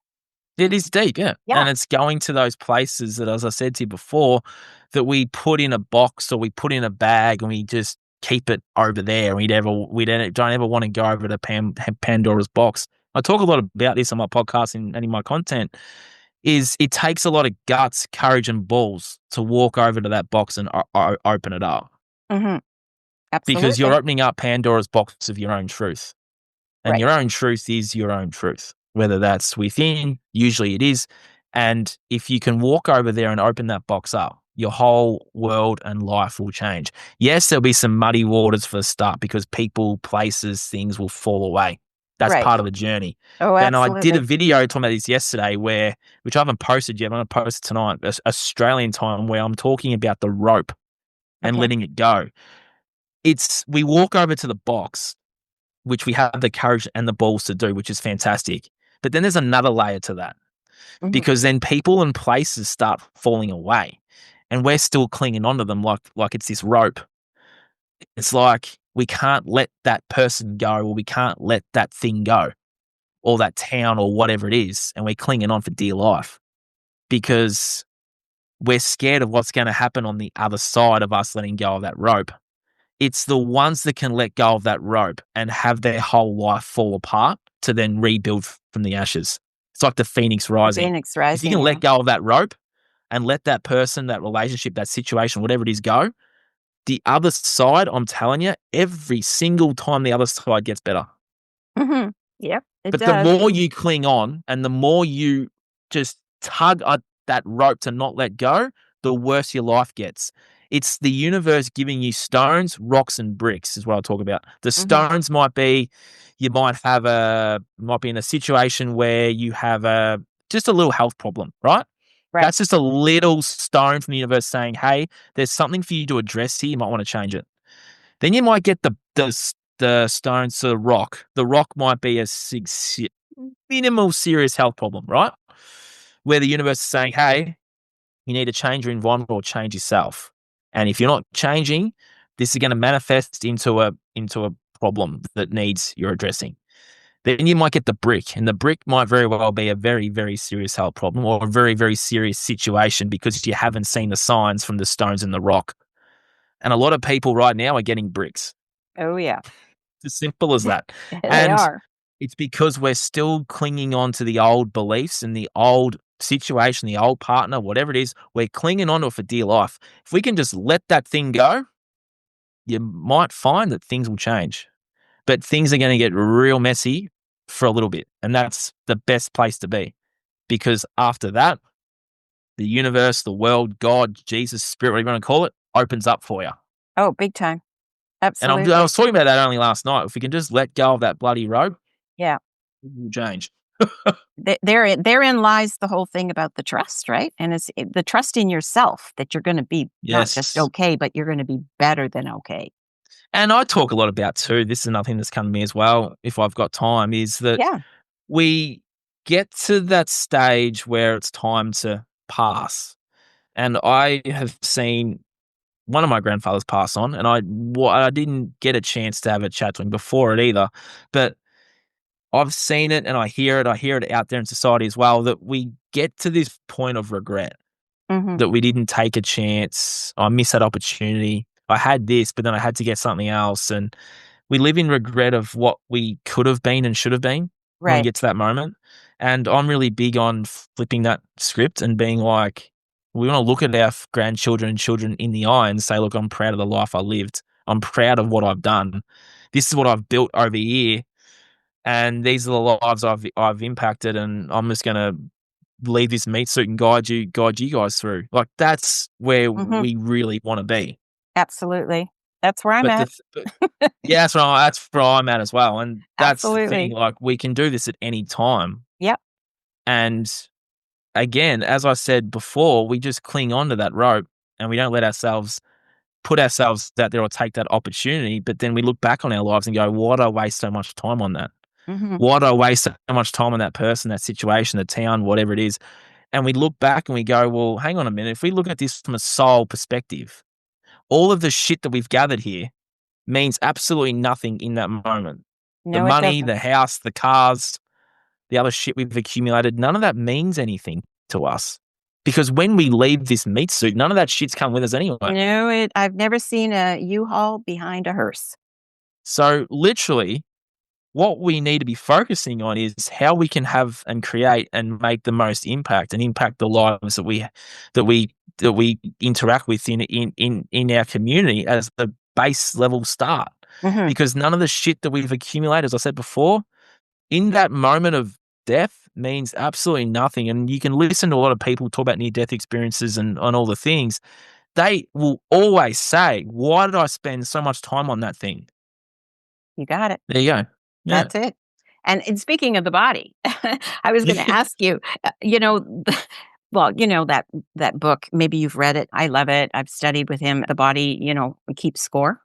it is deep, yeah, Yeah. and it's going to those places that, as I said to you before, that we put in a box or we put in a bag and we just keep it over there. We don't ever wanna go over to Pandora's box. I talk a lot about this on my podcast and in my content, is it takes a lot of guts, courage, and balls to walk over to that box and open it up, Mhm. because you're Absolutely. opening up Pandora's box of your own truth. And Right. your own truth is your own truth, whether that's within, usually it is. And if you can walk over there and open that box up, your whole world and life will change. Yes, there'll be some muddy waters for the start because people, places, things will fall away. That's Right. part of the journey. Oh, Then I did a absolutely. video talking about this yesterday which I haven't posted yet, I'm going to post it tonight, Australian time, where I'm talking about the rope and Okay. letting it go. We walk over to the box, which we have the courage and the balls to do, which is fantastic. But then there's another layer to that, Mhm. because then people and places start falling away and we're still clinging onto them like it's this rope. It's like we can't let that person go, or we can't let that thing go, or that town or whatever it is, and we're clinging on for dear life because we're scared of what's going to happen on the other side of us letting go of that rope. It's the ones that can let go of that rope and have their whole life fall apart to then rebuild from the ashes. It's like the phoenix The rising. phoenix If you can rising, yeah. let go of that rope and let that person, that relationship, that situation, whatever it is, go, the other side, I'm telling you, every single time the other side gets better. Mhm. Yep, it But the does. more you cling on and the more you just tug at that rope to not let go, the worse your life gets. It's the universe giving you stones, rocks, and bricks is what I talk about. The Mhm. stones you might be in a situation where you have just a little health problem, right? Right. That's just a little stone from the universe saying, hey, there's something for you to address here. You might want to change it. Then you might get the stones to the rock. The rock might be a minimal serious health problem, right? Where the universe is saying, hey, you need to change your environment or change yourself. And if you're not changing, this is going to manifest into a problem that needs your addressing. Then you might get the brick, and the brick might very well be a very, very serious health problem or a very, very serious situation because you haven't seen the signs from the stones and the rock. And a lot of people right now are getting bricks. Oh, yeah. It's as simple as that. They And are. it's because we're still clinging on to the old beliefs and the old situation, the old partner, whatever it is, we're clinging on to it for dear life. If we can just let that thing go, you might find that things will change. But things are going to get real messy for a little bit. And that's the best place to be. Because after that, the universe, the world, God, Jesus, spirit, whatever you want to call it, opens up for you. Oh, big time. And I Absolutely. was talking about that only last night. If we can just let go of that bloody rope, Yeah. it will change. Therein lies the whole thing about the trust, right? And the trust in yourself that you're gonna be not just Yes. okay, but you're gonna be better than okay. And I talk a lot about too, this is another thing that's come to me as well, if I've got time, is that Yeah. we get to that stage where it's time to pass. And I have seen one of my grandfathers pass on, and I didn't get a chance to have a chat to him before it either. But I've seen it and I hear it. I hear it out there in society as well, that we get to this point of regret, Mhm. that we didn't take a chance. I missed that opportunity. I had this, but then I had to get something else. And we live in regret of what we could have been and should have been when we Right. get to that moment. And I'm really big on flipping that script and being like, we want to look at our grandchildren and children in the eye and say, look, I'm proud of the life I lived. I'm proud of what I've done. This is what I've built over here. And these are the lives I've impacted. And I'm just going to leave this meat suit and guide you guys through. Like that's where Mhm. we really want to be. Absolutely. That's where I'm But at. yeah, that's where I'm at as well. And that's the thing. Absolutely. Like we can do this at any time. Yep. And again, as I said before, we just cling on to that rope and we don't let ourselves put ourselves out there or take that opportunity, but then we look back on our lives and go, why did I waste so much time on that? Mhm. Why did I waste so much time on that person, that situation, the town, whatever it is? And we look back and we go, well, hang on a minute. If we look at this from a soul perspective, all of the shit that we've gathered here means absolutely nothing in that moment. The No, it money, doesn't. the house, the cars, the other shit we've accumulated, none of that means anything to us. Because when we leave this meat suit, none of that shit's come with us anyway. No, I've never seen a U-Haul behind a hearse. So literally, what we need to be focusing on is how we can have and create and make the most impact and impact the lives that we that we interact with in our community as the base level start. Mhm. Because none of the shit that we've accumulated, as I said before, in that moment of death means absolutely nothing. And you can listen to a lot of people talk about near death experiences and all the things. They will always say, why did I spend so much time on that thing? You got it. There you go. Yeah. That's it. And speaking of the body, I was gonna ask you, well, that book, maybe you've read it. I love it. I've studied with him. The body, keeps score.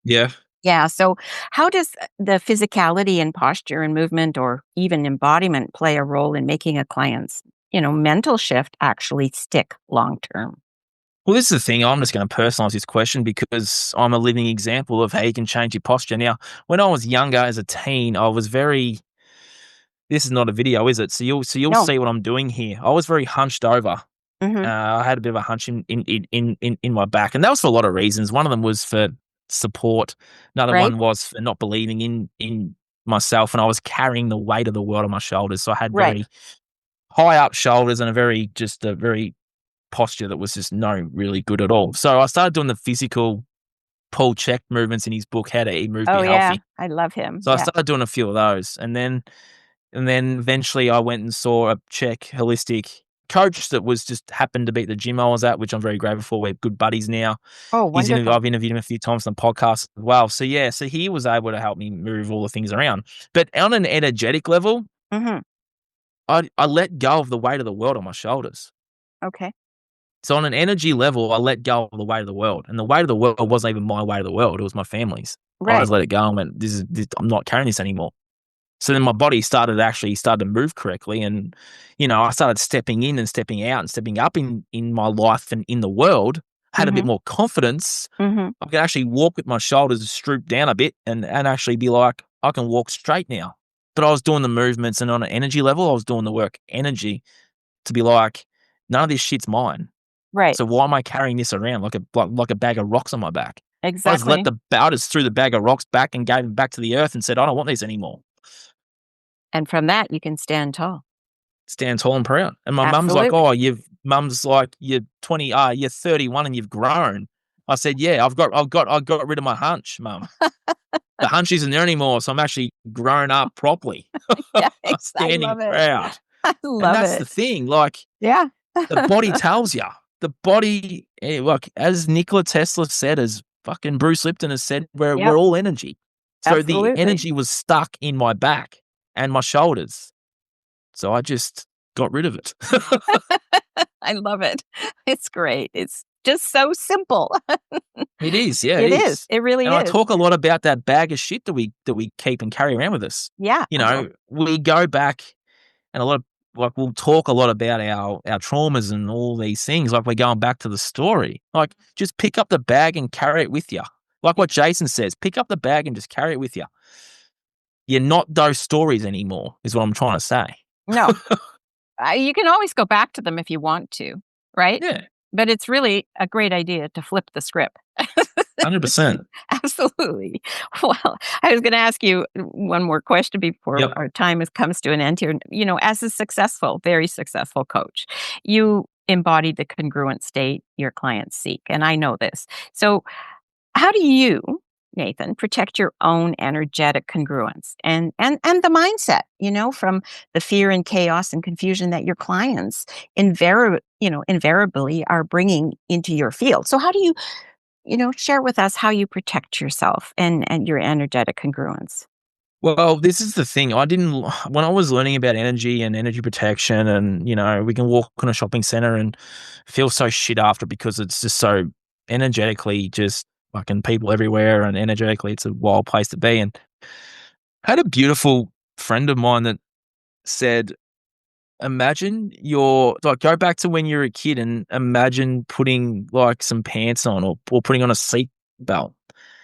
Yeah. Yeah, so how does the physicality and posture and movement or even embodiment play a role in making a client's, mental shift actually stick long term? Well, this is the thing. I'm just going to personalize this question because I'm a living example of how you can change your posture. Now, when I was younger as a teen, I was very. This is not a video, is it? So you'll No. see what I'm doing here. I was very hunched over. Mhm. I had a bit of a hunch in my back, and that was for a lot of reasons. One of them was for support. Another Right? one was for not believing in myself, and I was carrying the weight of the world on my shoulders. So I had Right. very high up shoulders and a very posture that was just no really good at all. So I started doing the physical Paul Check movements in his book, How to Eat, Move, Be Oh, yeah. Healthy. I love him. So I Yeah. started doing a few of those, and then eventually I went and saw a Czech holistic coach that was just happened to be at the gym I was at, which I'm very grateful for. We're good buddies now. Oh, wonderful. I've interviewed him a few times on the podcast as well. So yeah, so he was able to help me move all the things around. But on an energetic level, Mhm. I let go of the weight of the world on my shoulders. Okay. So on an energy level, I let go of the weight of the world, and the weight of the world wasn't even my weight of the world; it was my family's. I Right. just let it go and went, I'm not carrying this anymore." So then my body started to move correctly, and I started stepping in and stepping out and stepping up in my life and in the world. Had a bit Mhm. more confidence. Mhm. I could actually walk with my shoulders drooped down a bit, and actually be like, I can walk straight now. But I was doing the movements, and on an energy level, I was doing the work energy to be like, none of this shit's mine. Right. So why am I carrying this around like a bag of rocks on my back? Exactly. I just threw the bag of rocks back and gave them back to the earth and said, I don't want these anymore. And from that, you can stand tall. Stand tall and proud. And my mum's like, Absolutely. "Oh, mum's like, you're 31 and you've grown." I said, "Yeah, I got rid of my hunch, mum. The hunch isn't there anymore, so I'm actually grown up properly." Yeah, I'm I standing love it. proud. I And love that's the it. thing, like, Yeah. the body tells you. The body, like, as Nikola Tesla said, as fucking Bruce Lipton has said, we're Yep. all energy. So the Absolutely. energy was stuck in my back and my shoulders, so I just got rid of it. I love it. It's great. It's just so simple. It is, yeah, it It is. is. It really And I is. talk a lot about that bag of shit that we keep and carry around with us. Yeah. Well, We go back and a lot of like, we'll talk a lot about our traumas and all these things, like we're going back to the story. Like, just pick up the bag and carry it with you. Like y what Jason says, pick up the bag and just carry it with you. You're not those stories anymore, is what I'm trying to say. no, you can always go back to them if you want to, right? Yeah, But it's really a great idea to flip the script. 100%. Absolutely. Well, I was gonna ask you one more question before Yep. our time comes to an end here. As a successful, very successful coach, you embody the congruent state your clients seek, and I know this. So, how do you, Nathan, protect your own energetic congruence and the mindset, from the fear and chaos and confusion that your clients invariably are bringing into your field? So how do you, share with us how you protect yourself and your energetic congruence? Well, this is the thing. I didn't when I was learning about energy and energy protection, and we can walk in a shopping center and feel so shit after because it's just so energetically just fucking people everywhere, and energetically it's a wild place to be. And I had a beautiful friend of mine that said, imagine go back to when you're a kid and imagine putting like some pants on, or putting on a seat belt,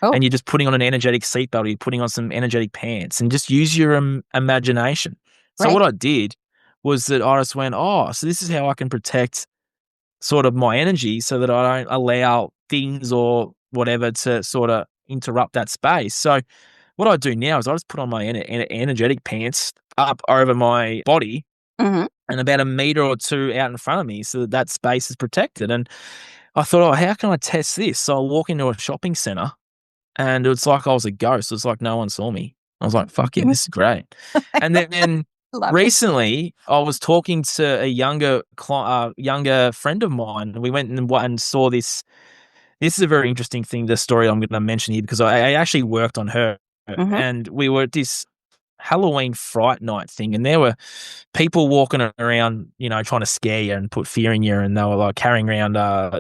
Oh, and you're just putting on an energetic seatbelt, or you're putting on some energetic pants, and just use your imagination. So right. what I did was that I just went, oh, so this is how I can protect sort of my energy so that I don't allow things or whatever to sort of interrupt that space. So what I do now is I just put on my energetic pants up over my body Mhm. and about a meter or two out in front of me so that that space is protected. And I thought, oh, how can I test this? So I walk into a shopping center and it's like I was a ghost. It's like no one saw me. I was like, fuck yeah, this is great. And then Love it. recently I was talking to a younger friend of mine, and we went and saw this. This is a very interesting thing, the story I'm going to mention here, because I actually worked on her, Mhm. and we were at this Halloween Fright Night thing, and there were people walking around, trying to scare you and put fear in you, and they were like carrying around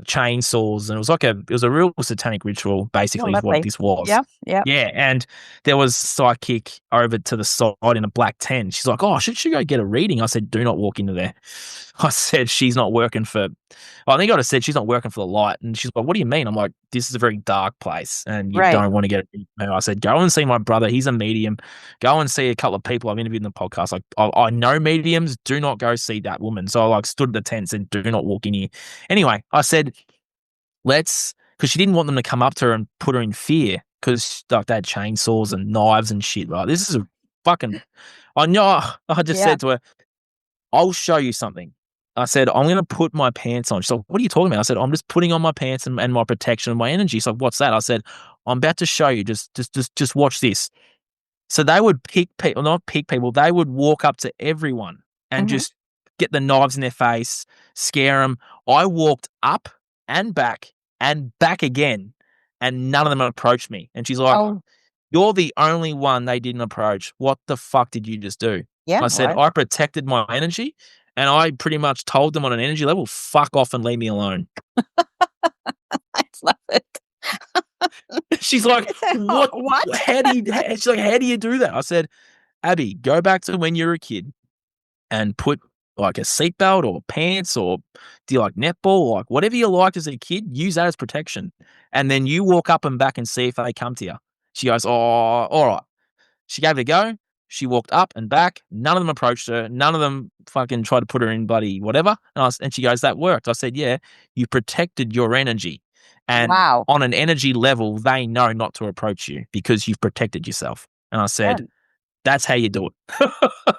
chainsaws, and it was a real satanic ritual, Oh, basically, is what lovely. this was. Yep, yep. Yeah, and there was psychic over to the side in a black tent. She's like, "Oh, should she go get a reading?" I said, "Do not walk into there." I said, "She's not working for." I think I just said she's not working for the light, and she's like, "What do you mean?" I'm like, "This is a very dark place, and you Right. don't want to get." I said, "Go and see my brother. He's a medium. Go and see a couple of people I've interviewed in the podcast. Like, I know mediums. Do not go see that woman." So I like stood at the tent and said, "Do not walk in here." Anyway, I said, because she didn't want them to come up to her and put her in fear, because like they had chainsaws and knives and shit. Right? This is a fucking. I know. I just Yeah. said to her, "I'll show you something." I said, "I'm going to put my pants on." She's like, "What are you talking about?" I said, "I'm just putting on my pants and my protection and my energy." She's like, "What's that?" I said, "I'm about to show you. Just watch this." So they would pick people, not pick people, they would walk up to everyone and Mhm. just get the knives in their face, scare them. I walked up and back again, and none of them approached me. And she's like, Oh, "You're the only one they didn't approach. What the fuck did you just do?" yeah, I said, what? "I protected my energy, and I pretty much told them on an energy level, fuck off and leave me alone." I love it. She's like, I said, "Oh, "What? what?" She's like, "How do you do that?" I said, "Abby, go back to when you were a kid and put like a seatbelt or pants, or do you like netball, like whatever you liked as a kid, use that as protection. And then you walk up and back and see if they come to you." She goes, "Oh, all right." She gave it a go. She walked up and back. None of them approached her. None of them fucking tried to put her in bloody whatever. And she goes, "That worked." I said, "Yeah, you protected your energy. And Wow. on an energy level, they know not to approach you because you've protected yourself." And I said, Yeah. "That's how you do it."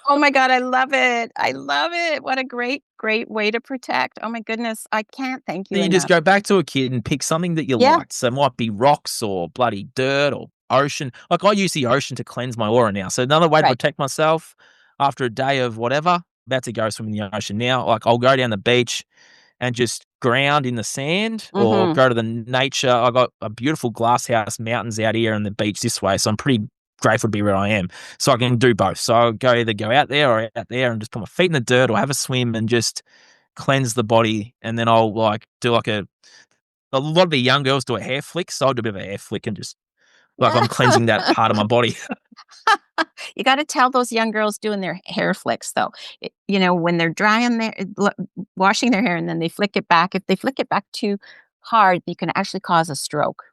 Oh my god, I love it. I love it. What a great, great way to protect. Oh my goodness, I can't thank you Then you just enough. go back to a kid and pick something that you Yeah, liked. So it might be rocks or bloody dirt or ocean. Like I use the ocean to cleanse my aura now. So another way to right. protect myself after a day of whatever, about to go swim in the ocean now. Like I'll go down the beach and just ground in the sand, or Mhm. go to the nature. I got a beautiful glass house mountains out here and the beach this way. So I'm pretty grateful to be where I am. So I can do both. So I'll either go out there or out there and just put my feet in the dirt or have a swim and just cleanse the body. And then I'll like do like a lot of the young girls do a hair flick, so I'll do a bit of a hair flick and just like I'm cleansing that part of my body. You gotta tell those young girls doing their hair flicks, though. When they're drying their washing their hair and then they flick it back, if they flick it back too hard, you can actually cause a stroke.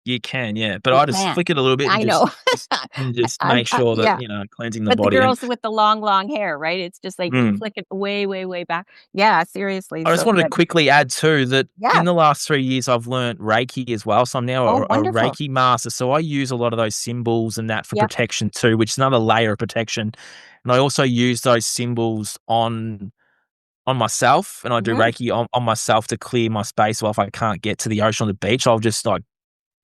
You can, yeah, but You I just can. flick it a little bit and I just know. just and just I'm make sure that, yeah. cleansing the But the body. And girls with the long, long hair, right? It's just like mm. flick it way, way, way back. Yeah, seriously, I just so wanted to good. quickly add too that Yeah. in the last 3 years I've learnt Reiki as well, so I'm now Oh, a wonderful. Reiki master, so I use a lot of those symbols and that for Yep. protection too, which is another layer of protection. And I also use those symbols on myself, and I do Mhm. Reiki on myself to clear my space. Well, if I can't get to the ocean or the beach, I'll just like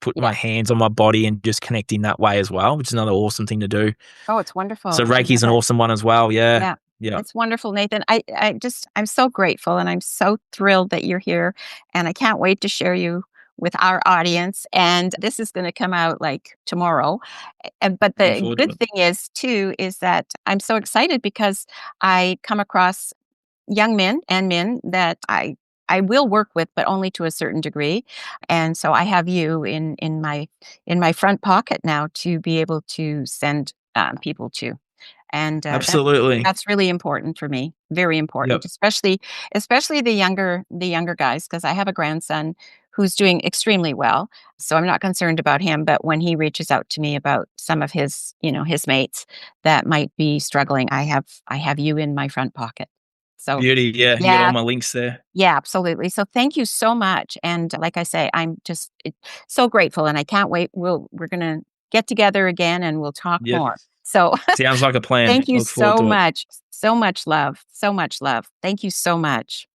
put Yeah. my hands on my body and just connect in that way as well, which is another awesome thing to do. Oh, it's wonderful. So I Reiki's love an it. awesome one as well. Yeah. Yeah. Yeah. It's wonderful, Nathan. I'm so grateful and I'm so thrilled that you're here. And I can't wait to share you with our audience. And this is going to come out like tomorrow. But Looking the forward to good it. thing is, too, is that I'm so excited because I come across young men and men that I I will work with, but only to a certain degree. And so I have you in my front pocket now to be able to send people to. And Absolutely. that's really important for me, very important, Yep. especially the younger guys, because I have a grandson who's doing extremely well. So I'm not concerned about him, but when he reaches out to me about some of his, his mates that might be struggling, I have you in my front pocket. So Beauty. Yeah. You got all yeah, my links there. yeah, absolutely. So thank you so much. And like I say, I'm just so grateful and I can't wait. We're going to get together again and we'll talk Yep. more. So Sounds like a plan. thank you Look forward so to it. much. So much love. So much love. Thank you so much.